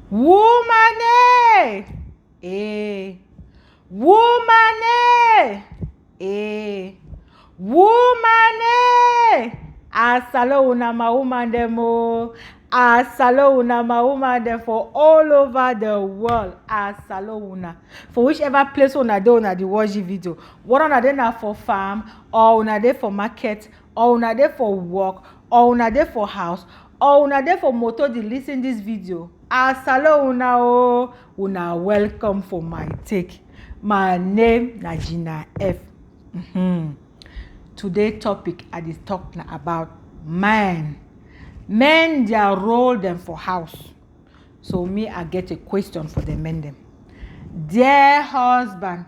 Woman, eh. Woman, eh. Woman, asalo una ma woman dem o. Asalo una ma woman dem for all over the world. Asalo una. For whichever place una dey una dey watch the video. Whether una dey na for farm, or una dey for market, or una dey for work, or una dey for house, or una dey for motor dey lis ten this video. Asalo una o. Una welcome for my take. My name na Gina F. Today topic I dey talk na about men. Men their role them for house. So me I get a question for the men them. Dear husband,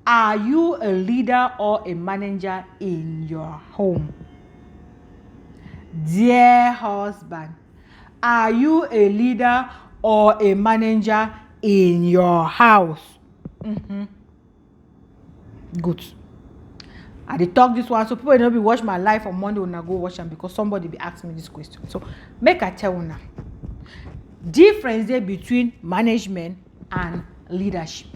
are you a leader or a manager in your home? Dear husband, are you a leader or a manager in your house? Good. I dey talk this one so people don't be watch my live on Monday when I go watch them because somebody be asking me this question. So make I tell una difference there between management and leadership.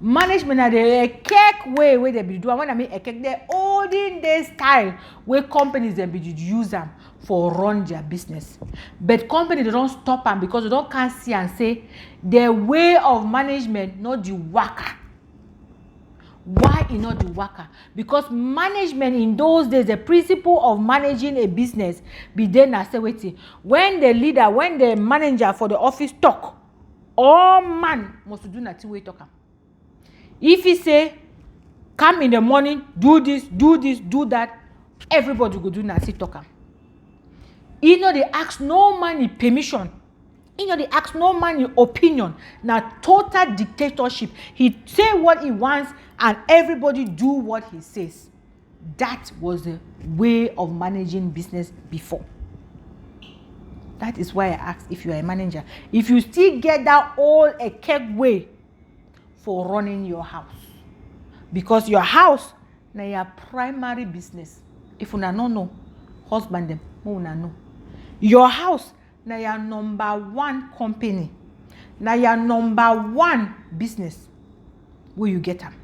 Management are the cake way they be do. When I mean a cake, the olden day style where companies they be use them for run their business. But company they don't stop them because they don't can't see and say the way of management not the worker. Why is not the worker? Because management in those days, the principle of managing a business be then as waiting. When the leader, when the manager for the office talk, all man must do nothing we talk. If he say, come in the morning, do this, do that, everybody go do nothing talk. You know they ask no man permission. You know they ask no man opinion. Now total dictatorship. He say what he wants and everybody do what he says. That was the way of managing business before. That is why I asked if you are a manager. If you still get that old a cake way for running your house. Because your house na your primary business. If you don't know, husband them, you know. Your house na your number one company. Na your number one business. Where you get them.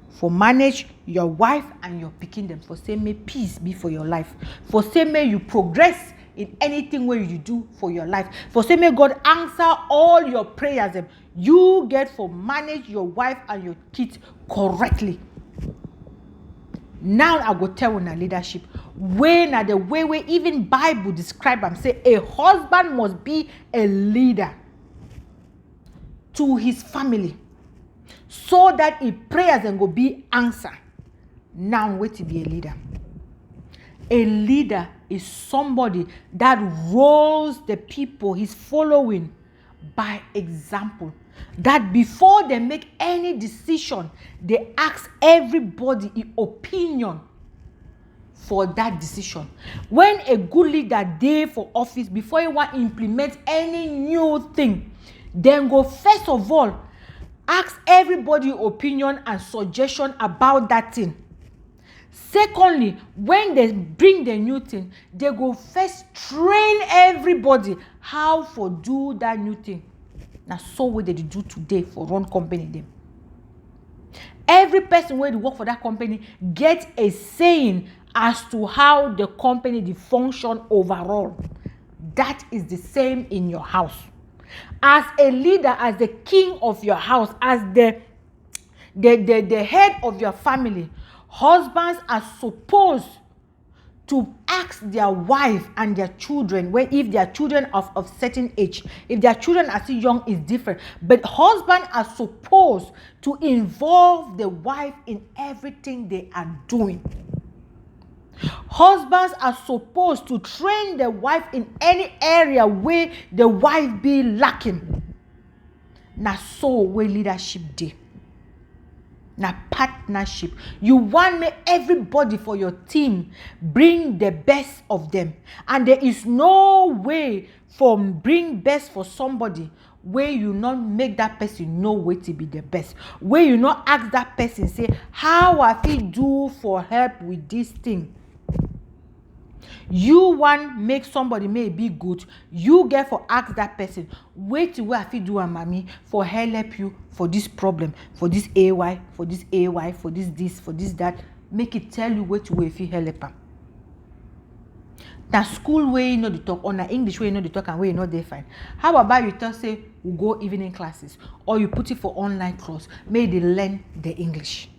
For manage your wife and your pikin them. For say may peace be for your life. For say may you progress in anything where you do for your life. For say may God answer all your prayers. Them. You get for manage your wife and your kids correctly. Now I go tell on a leadership. When are the way even Bible describe them. Say a husband must be a leader to his family. So that his prayers and go be answer. Now wait to be a leader. A leader is somebody that rules the people, his following, by example. That before they make any decision, they ask everybody in opinion for that decision. When a good leader dey for office, before you want to implement any new thing, then go first of all, ask everybody opinion and suggestion about that thing. Secondly, when they bring the new thing, they go first train everybody how for do that new thing. Now, so what they do today for run company them. Every person where they work for that company get a saying as to how the company the function overall. That is the same in your house. As a leader, as the king of your house, as the head of your family, husbands are supposed to ask their wife and their children, when if their children of certain age, if their children are still young, is different. But husbands are supposed to involve the wife in everything they are doing. Husbands are supposed to train the wife in any area where the wife be lacking. Now so where leadership dey. Now partnership. You want me everybody for your team bring the best of them. And there is no way from bring best for somebody where you not make that person know where to be the best. Where you not ask that person say, how I fit do for help with this thing. You want make somebody may be good, you get for ask that person, wait till I fit do a mommy for help you for this problem, for this AY, for this AY, for this, for this, that. Make it tell you wait way if you help her. That school way you know the talk, or na English way you know the talk and way you know they fine. How about you tell say we go evening classes, or you put it for online class, may they learn the English.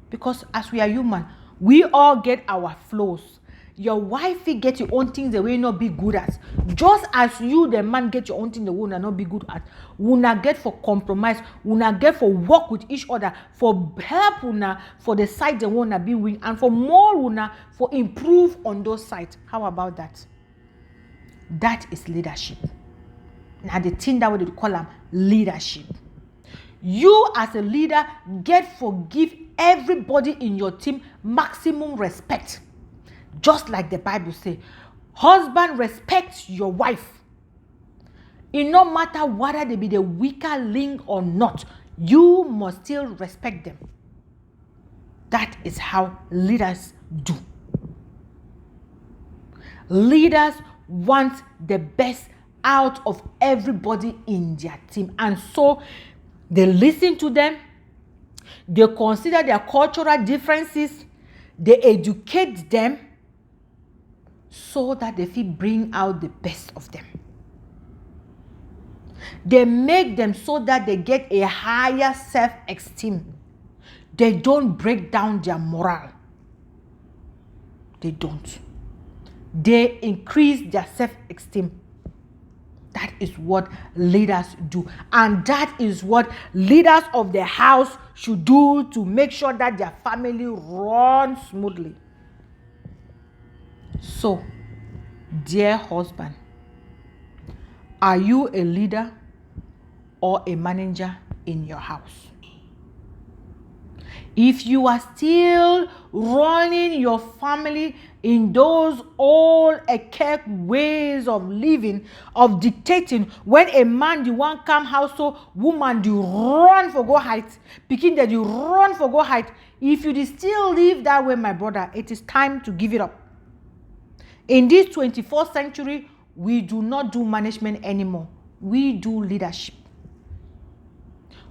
Because as we are human, we all get our flows. Your wife get your own things the way you not be good at. Just as you, the man, get your own thing the way you not be good at. Una get for compromise. Una get for work with each other. For help una for the side the one be win. And for more una for improve on those sides. How about that? That is leadership. Now the thing that we call them leadership. You as a leader get for give everybody in your team maximum respect. Just like the Bible says, husband respects your wife. It no matter whether they be the weaker link or not, you must still respect them. That is how leaders do. Leaders want the best out of everybody in their team. And so they listen to them. They consider their cultural differences. They educate them, so that they feel bring out the best of them. They make them so that they get a higher self-esteem. They don't break down their morale. They don't. They increase their self-esteem. That is what leaders do. And that is what leaders of the house should do to make sure that their family runs smoothly. So, dear husband, are you a leader or a manager in your house? If you are still running your family in those old archaic ways of living, of dictating, when a man you want come house, so woman you run for go height, picking that you run for go height. If you still live that way, my brother, it is time to give it up. In this 24th century, we do not do management anymore. We do leadership.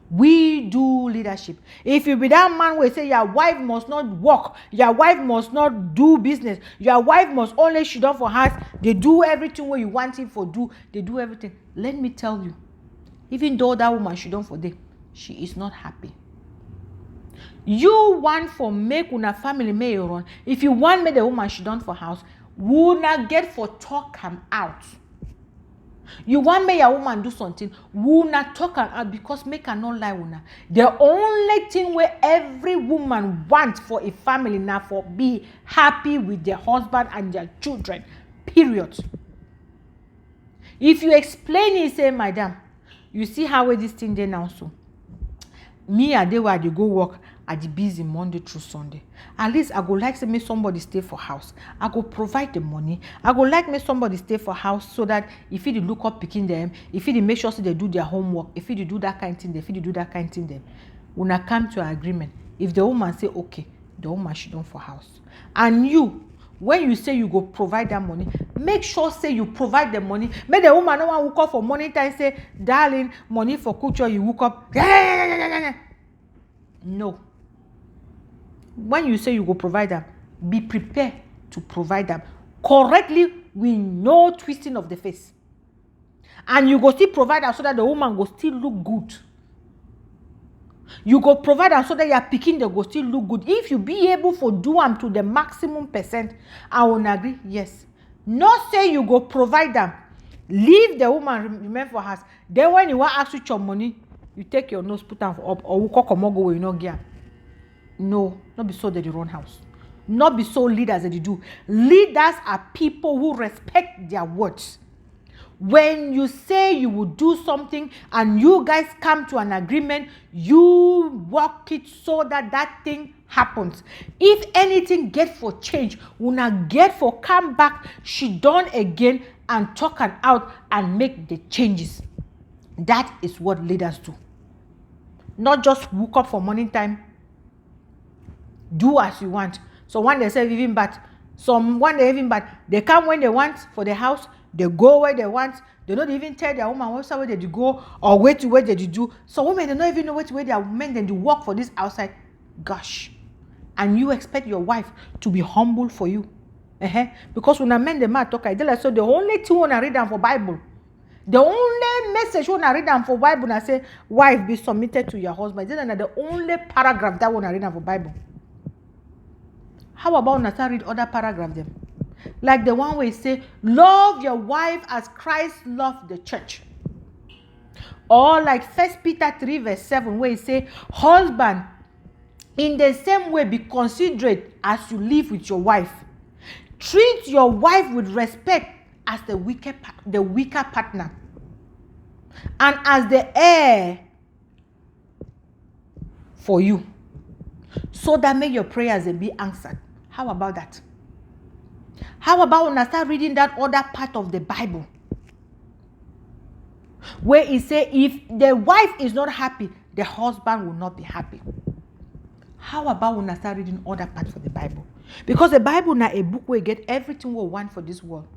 We do leadership. If you be that man who say your wife must not work, your wife must not do business, your wife must only sit down for house, they do everything what you want him for do, they do everything. Let me tell you, even though that woman sit down for day, she is not happy. You want for make una family may run. If you want make the woman sit down for house, will not get for talk him out. You want me a woman do something, will not talk her out because make her not lie una. The only thing where every woman wants for a family now for be happy with their husband and their children. Period. If you explain it, say, madam, you see how this thing there now so. Me a day where they go work, I be busy Monday through Sunday. At least I go like to make somebody stay for house. I go provide the money. I go like make somebody stay for house so that if he look up picking them, if he make sure so they do their homework, if he do that kind of thing, if he do that kind of thing, then when I come to an agreement, if the woman say okay, the woman should do for house. And you, when you say you go provide that money, make sure say you provide the money. Make the woman no one woke up for money time say, darling, money for culture you woke up. No. When you say you go provide them, be prepared to provide them correctly with no twisting of the face. And you go still provide them so that the woman go still look good. You go provide them so that your picking they go still look good. If you be able to do them to the maximum percent, I will agree, yes. Not say you go provide them, leave the woman remain for house. Then when you want to ask you your money, you take your nose, put them up, or you call go where you not get. No, not be so that they run house. Not be so leaders that they do. Leaders are people who respect their words. When you say you will do something and you guys come to an agreement, you work it so that that thing happens. If anything get for change, una get for come back, she done again and talk and out and make the changes. That is what leaders do. Not just woke up for morning time, do as you want. So when they say even but Some one they even, but they come when they want for the house, they go where they want. They don't even tell their woman where did you go or where did you do. So women, they don't even know where their men, then they work for this outside. Gosh. And you expect your wife to be humble for you. Because when I men the man talk, I tell her, so the only thing when I read them for Bible, the only message when I read them for Bible, and I say, wife, be submitted to your husband. Then the only paragraph that when I read them for Bible. How about when I start read other paragraphs them? Like the one where it say, love your wife as Christ loved the church. Or like 1 Peter 3 verse 7 where it say, husband, in the same way be considerate as you live with your wife. Treat your wife with respect as the weaker partner. And as the heir for you. So that make your prayers be answered. How about that? How about when I start reading that other part of the Bible? Where it says, if the wife is not happy, the husband will not be happy. How about when I start reading other parts of the Bible? Because the Bible now a book where you get everything we want for this world.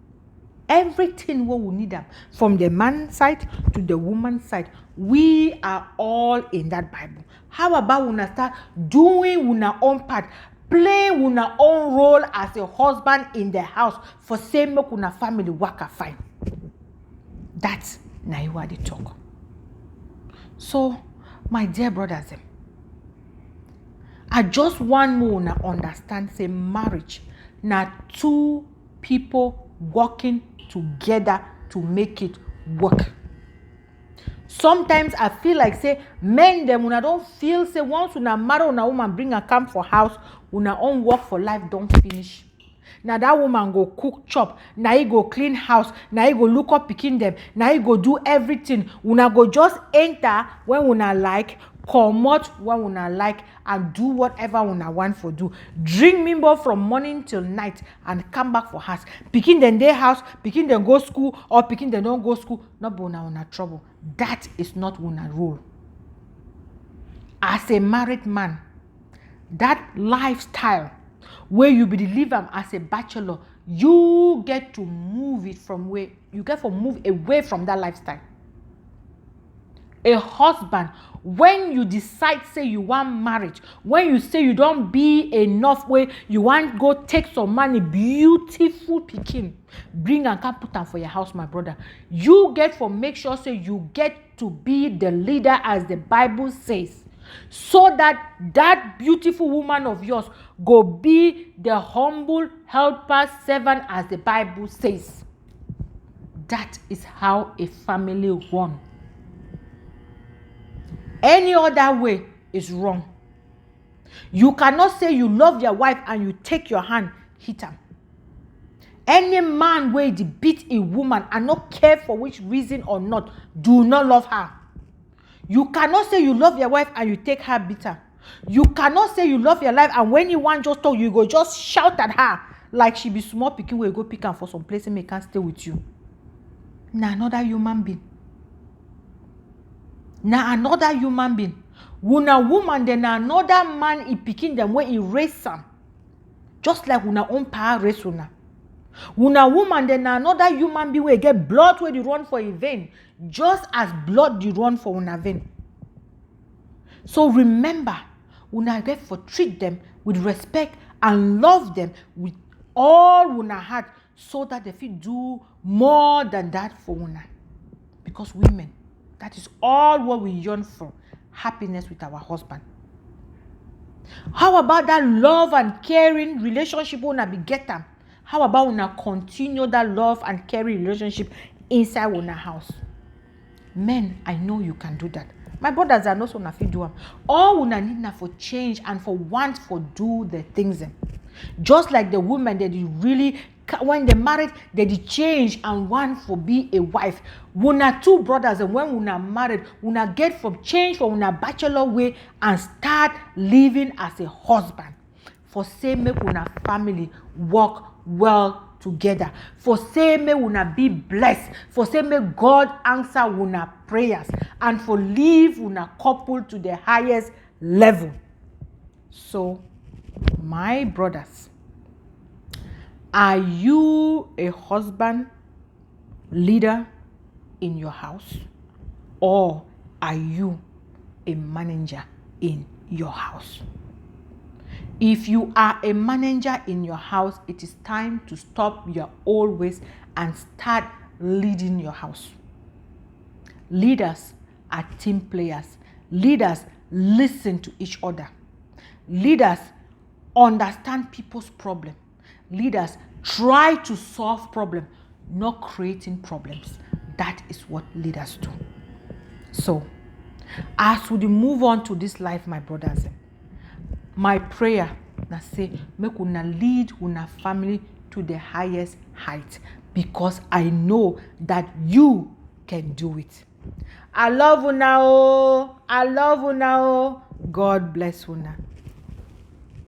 Everything what we need them. From the man's side to the woman's side. We are all in that Bible. How about when I start doing our own part? Playing our own role as a husband in the house. For same make una family work fine. That's now you are the talk. So, my dear brothers, I just want more to understand, say marriage, now two people working together to make it work. Sometimes I feel like, say, men them, when I don't feel, say, once una marry una woman, bring a come for house, una own work for life don't finish. Now that woman go cook chop, now he go clean house, now he go look up picking them, now he go do everything. Una go just enter when una like, come out when una like, and do whatever una want for do. Drink mimbo from morning till night and come back for house. Picking them their house, picking them go school, or picking them don't go school, not be una trouble. That is not una rule. As a married man, that lifestyle where you be delivered as a bachelor, you get to move it from where you get to move away from that lifestyle. A husband, when you decide, say you want marriage, when you say you don't be enough way, you want go take some money, beautiful picking, bring and come put them for your house, my brother. You get for make sure, say you get to be the leader as the Bible says. So that beautiful woman of yours go be the humble helper servant as the Bible says. That is how a family runs. Any other way is wrong. You cannot say you love your wife and you take your hand, hit her. Any man where they beat a woman and not care for which reason or not, do not love her. You cannot say you love your wife and you take her bitter. You cannot say you love your wife and when you want just talk, you go just shout at her like she be small picking where you go pick her for some place and make her stay with you. Now another human being. Una woman then another man he picking them where he raise them. Just like una own power raise una. Una woman then another human being where get blood where you run for a vein. Just as blood you run for una vein. So remember, una get for treat them with respect and love them with all una heart so that they fit do more than that for una. Because women, that is all what we yearn for. Happiness with our husband. How about that love and caring relationship una be get them? How about una continue that love and caring relationship inside una house? Men, I know you can do that. My brothers are also not fit do them. All una need na for change and for want for do the things. Just like the women that you really, when they married, they did change and want for be a wife. Una two brothers and when una married, una get from change from una bachelor way and start living as a husband. For say make una family work well together. For say may una be blessed. For say may God answer una prayers. And for live una couple to the highest level. So, my brothers, Are you a husband leader in your house, or are you a manager in your house? If you are a manager in your house, it is time to stop your old ways and start leading your house. Leaders are team players. Leaders listen to each other. Leaders understand people's problem. Leaders try to solve problems, not creating problems. That is what leaders do. So, as we move on to this life, my brothers, my prayer na say make una lead una family to the highest height, because I know that you can do it. I love una. I love una. God bless una.